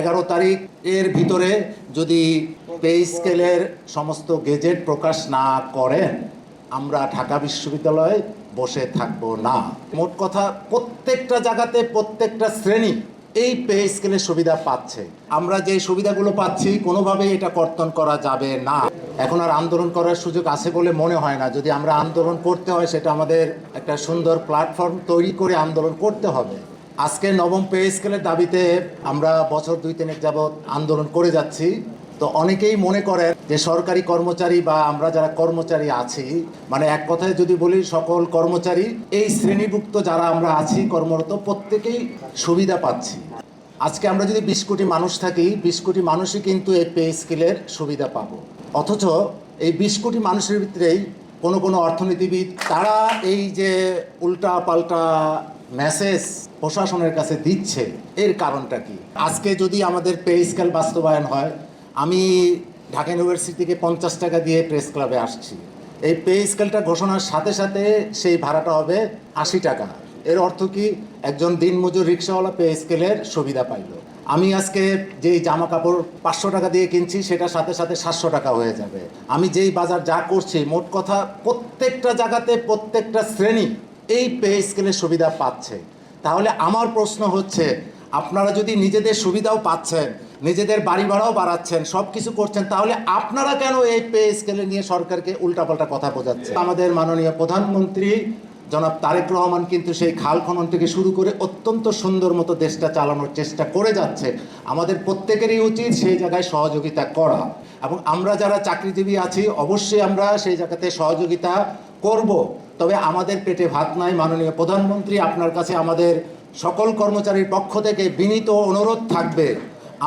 11 তারিখ এর ভিতরে যদি পে স্কেলের সমস্ত গেজেট প্রকাশ না করেন, আমরা ঢাকা বিশ্ববিদ্যালয়ে বসে থাকবো না। মোট কথা, প্রত্যেকটা জায়গাতে প্রত্যেকটা শ্রেণী এই পে স্কেলের সুবিধা পাচ্ছে। আমরা যে সুবিধাগুলো পাচ্ছি কোনোভাবেই এটা কর্তন করা যাবে না। এখন আর আন্দোলন করার সুযোগ আছে বলে মনে হয় না। যদি আমরা আন্দোলন করতে হয়, সেটা আমাদের একটা সুন্দর প্ল্যাটফর্ম তৈরি করে আন্দোলন করতে হবে। আজকে নবম পে স্কেলের দাবিতে আমরা বছর 2-3 যাবৎ আন্দোলন করে যাচ্ছি। তো অনেকেই মনে করেন যে সরকারি কর্মচারী বা আমরা যারা কর্মচারী আছি, মানে এক কথায় যদি বলি, সকল কর্মচারী এই শ্রেণীভুক্ত যারা আমরা আছি কর্মরত, প্রত্যেকেই সুবিধা পাচ্ছি। আজকে আমরা যদি 20 কোটি মানুষ থাকি, 20 কোটি মানুষই কিন্তু এই পে স্কেলের সুবিধা পাবো। অথচ এই 20 কোটি মানুষের ভিতরেই কোনো অর্থনীতিবিদ তারা এই যে উল্টা পাল্টা মেসেজ প্রশাসনের কাছে দিচ্ছে, এর কারণটা কি? আজকে যদি আমাদের পে স্কেল বাস্তবায়ন হয়, আমি ঢাকা ইউনিভার্সিটি থেকে 50 টাকা দিয়ে প্রেস ক্লাবে আসছি। এই পে স্কেলটা ঘোষণার সাথে সাথে সেই ভাড়াটা হবে 80 টাকা। এর অর্থ কি? একজন দিনমজুর রিক্সাওয়ালা পে স্কেলের সুবিধা পাইল। আমি আজকে যেই জামা কাপড় 500 টাকা দিয়ে কিনছি, সেটার সাথে সাথে 700 টাকা হয়ে যাবে। আমি যেই বাজার যা করছি, মোট কথা প্রত্যেকটা জায়গাতে প্রত্যেকটা শ্রেণী এই পে স্কেলের সুবিধা পাচ্ছে। তাহলে আমার প্রশ্ন হচ্ছে, আপনারা যদি নিজেদের সুবিধাও পাচ্ছেন, নিজেদের বাড়ি ভাড়াও বাড়াচ্ছেন, সব কিছু করছেন, তাহলে আপনারা কেন এই পে স্কেলে নিয়ে সরকারকে উল্টাপাল্টা কথা বোঝাচ্ছেন? আমাদের মাননীয় প্রধানমন্ত্রী জনাব তারেক রহমান কিন্তু সেই খাল খনন থেকে শুরু করে অত্যন্ত সুন্দর মতো দেশটা চালানোর চেষ্টা করে যাচ্ছে। আমাদের প্রত্যেকেরই উচিত সেই জায়গায় সহযোগিতা করা, এবং আমরা যারা চাকরিজীবী আছি অবশ্যই আমরা সেই জায়গাতে সহযোগিতা করব। তবে আমাদের পেটে ভাত নাই। মাননীয় প্রধানমন্ত্রী, আপনার কাছে আমাদের সকল কর্মচারীর পক্ষ থেকে বিনীত অনুরোধ থাকবে,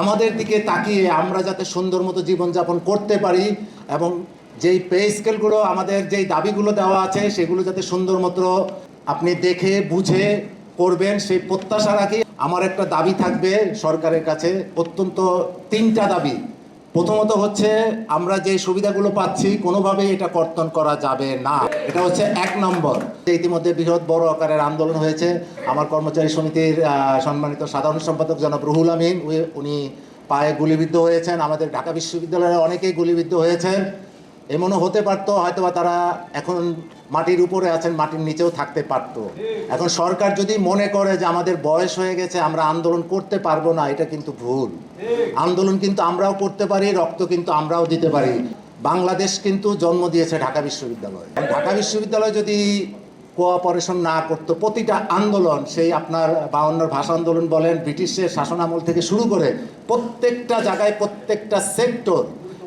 আমাদের দিকে তাকিয়ে আমরা যাতে সুন্দর মতো জীবনযাপন করতে পারি, এবং যেই পে স্কেলগুলো, আমাদের যেই দাবিগুলো দেওয়া আছে, সেগুলো যাতে সুন্দর মতো আপনি দেখে বুঝে করবেন, সেই প্রত্যাশা রাখি। আমার একটা দাবি থাকবে সরকারের কাছে, অত্যন্ত 3টা দাবি। প্রথমত হচ্ছে, আমরা যে সুবিধাগুলো পাচ্ছি কোনোভাবেই এটা কর্তন করা যাবে না। এটা হচ্ছে 1 নম্বর। ইতিমধ্যে বৃহৎ বড় আকারের আন্দোলন হয়েছে। আমার কর্মচারী সমিতির সম্মানিত সাধারণ সম্পাদক জনাব রুহুল আমিন, উনি পায়ে গুলিবিদ্ধ হয়েছেন। আমাদের ঢাকা বিশ্ববিদ্যালয়ের অনেকেই গুলিবিদ্ধ হয়েছেন। এমনও হতে পারতো হয়তোবা তারা এখন মাটির উপরে আছেন, মাটির নিচেও থাকতে পারতো। এখন সরকার যদি মনে করে যে আমাদের বয়স হয়ে গেছে, আমরা আন্দোলন করতে পারবো না, এটা কিন্তু ভুল। আন্দোলন কিন্তু আমরাও করতে পারি, রক্ত কিন্তু আমরাও দিতে পারি। বাংলাদেশ কিন্তু জন্ম দিয়েছে ঢাকা বিশ্ববিদ্যালয়। ঢাকা বিশ্ববিদ্যালয় যদি কোঅপারেশন না করতো, প্রতিটা আন্দোলন, সেই আপনার 52 ভাষা আন্দোলন বলেন, ব্রিটিশের শাসনামল থেকে শুরু করে প্রত্যেকটা জায়গায় প্রত্যেকটা সেক্টর,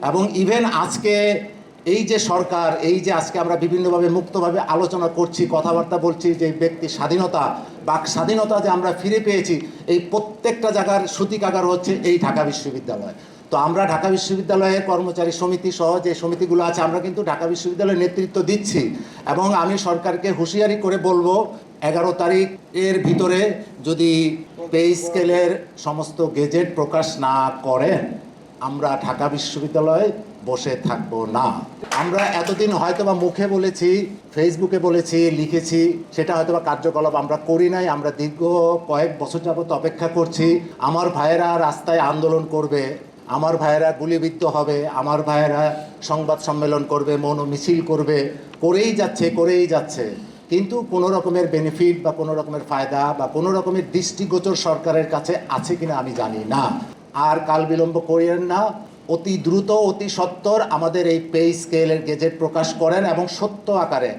এবং ইভেন আজকে এই যে সরকার, এই যে আজকে আমরা বিভিন্নভাবে মুক্তভাবে আলোচনা করছি, কথাবার্তা বলছি, যে ব্যক্তি স্বাধীনতা, বাক স্বাধীনতা যে আমরা ফিরে পেয়েছি, এই প্রত্যেকটা জায়গার সূতিকাগার হচ্ছে এই ঢাকা বিশ্ববিদ্যালয়। তো আমরা ঢাকা বিশ্ববিদ্যালয়ের কর্মচারী সমিতি সহ যে সমিতিগুলো আছে, আমরা কিন্তু ঢাকা বিশ্ববিদ্যালয়ের নেতৃত্ব দিচ্ছি, এবং আমি সরকারকে হুঁশিয়ারি করে বলবো, 11 তারিখ এর ভিতরে যদি পে স্কেলের সমস্ত গেজেট প্রকাশ না করেন, আমরা ঢাকা বিশ্ববিদ্যালয়ে বসে থাকবো না। আমরা এতদিন হয়তোবা মুখে বলেছি, ফেসবুকে বলেছি, লিখেছি, সেটা হয়তোবা কার্যকলাপ আমরা করি নাই। আমরা দীর্ঘ কয়েক বছর যাবত অপেক্ষা করছি। আমার ভাইয়েরা রাস্তায় আন্দোলন করবে, আমার ভাইয়েরা গুলিবিদ্ধ হবে, আমার ভাইয়েরা সংবাদ সম্মেলন করবে, মৌন মিছিল করবে, করেই যাচ্ছে। কিন্তু কোনো রকমের বেনিফিট বা কোনো রকমের ফায়দা বা কোনো রকমের দৃষ্টিগোচর সরকারের কাছে আছে কিনা আমি জানি না। আর কাল বিলম্ব করেন না, অতি দ্রুত অতি সত্বর আমাদের এই পে স্কেলের গেজেট প্রকাশ করেন, এবং সত্য আকারে